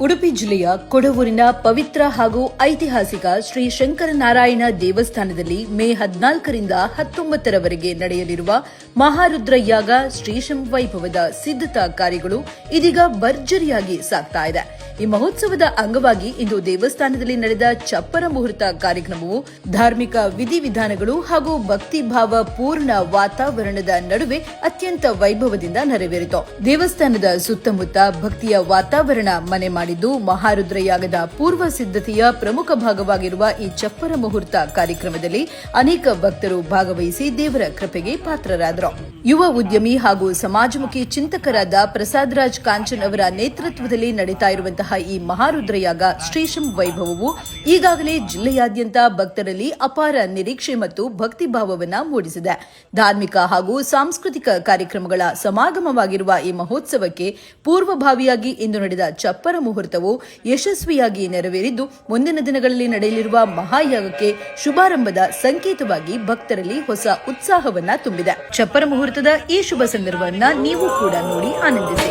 ಉಡುಪಿ ಜಿಲ್ಲೆಯ ಕೊಡವೂರಿನ ಪವಿತ್ರ ಹಾಗೂ ಐತಿಹಾಸಿಕ ಶ್ರೀ ಶಂಕರನಾರಾಯಣ ದೇವಸ್ಥಾನದಲ್ಲಿ ಮೇ 14ರಿಂದ 19ರವರೆಗೆ ನಡೆಯಲಿರುವ ಮಹಾರುದ್ರ ಯಾಗ ಶ್ರೀಶಂ ವೈಭವದ ಸಿದ್ಧತಾ ಕಾರ್ಯಗಳು ಇದೀಗ ಭರ್ಜರಿಯಾಗಿ ಸಾಗ್ತಾ ಇದೆ. ಈ ಮಹೋತ್ಸವದ ಅಂಗವಾಗಿ ಇಂದು ದೇವಸ್ಥಾನದಲ್ಲಿ ನಡೆದ ಚಪ್ಪರ ಮುಹೂರ್ತ ಕಾರ್ಯಕ್ರಮವು ಧಾರ್ಮಿಕ ವಿಧಿವಿಧಾನಗಳು ಹಾಗೂ ಭಕ್ತಿಭಾವ ಪೂರ್ಣ ವಾತಾವರಣದ ನಡುವೆ ಅತ್ಯಂತ ವೈಭವದಿಂದ ನೆರವೇರಿತು. ದೇವಸ್ಥಾನದ ಸುತ್ತಮುತ್ತ ಭಕ್ತಿಯ ವಾತಾವರಣ ಮನೆ ಮಾಡಿದ್ದು, ಮಹಾರುದ್ರ ಯಾಗದ ಪೂರ್ವ ಸಿದ್ಧತೆಯ ಪ್ರಮುಖ ಭಾಗವಾಗಿರುವ ಈ ಚಪ್ಪರ ಮುಹೂರ್ತ ಕಾರ್ಯಕ್ರಮದಲ್ಲಿ ಅನೇಕ ಭಕ್ತರು ಭಾಗವಹಿಸಿ ದೇವರ ಕೃಪೆಗೆ ಪಾತ್ರರಾದರು. ಯುವ ಉದ್ಯಮಿ ಹಾಗೂ ಸಮಾಜಮುಖಿ ಚಿಂತಕರಾದ ಪ್ರಸಾದರಾಜ್ ಕಾಂಚನ್ ಅವರ ನೇತೃತ್ವದಲ್ಲಿ ನಡೀತಾ ಇರುವಂತಹ ಈ ಮಹಾರುದ್ರ ಯಾಗ ಶ್ರೀಶಂ ವೈಭವವು ಈಗಾಗಲೇ ಜಿಲ್ಲೆಯಾದ್ಯಂತ ಭಕ್ತರಲ್ಲಿ ಅಪಾರ ನಿರೀಕ್ಷೆ ಮತ್ತು ಭಕ್ತಿಭಾವವನ್ನು ಮೂಡಿಸಿದೆ. ಧಾರ್ಮಿಕ ಹಾಗೂ ಸಾಂಸ್ಕೃತಿಕ ಕಾರ್ಯಕ್ರಮಗಳ ಸಮಾಗಮವಾಗಿರುವ ಈ ಮಹೋತ್ಸವಕ್ಕೆ ಪೂರ್ವಭಾವಿಯಾಗಿ ಇಂದು ನಡೆದ ಚಪ್ಪರ ಮುಹೂರ್ತವು ಯಶಸ್ವಿಯಾಗಿ ನೆರವೇರಿದ್ದು, ಮುಂದಿನ ದಿನಗಳಲ್ಲಿ ನಡೆಯಲಿರುವ ಮಹಾಯಾಗಕ್ಕೆ ಶುಭಾರಂಭದ ಸಂಕೇತವಾಗಿ ಭಕ್ತರಲ್ಲಿ ಹೊಸ ಉತ್ಸಾಹವನ್ನ ತುಂಬಿದೆ. ಚಪ್ಪರ ಮುಹೂರ್ತದ ಈ ಶುಭ ಸಂದರ್ಭವನ್ನ ನೀವು ಕೂಡ ನೋಡಿ ಆನಂದಿಸಿ.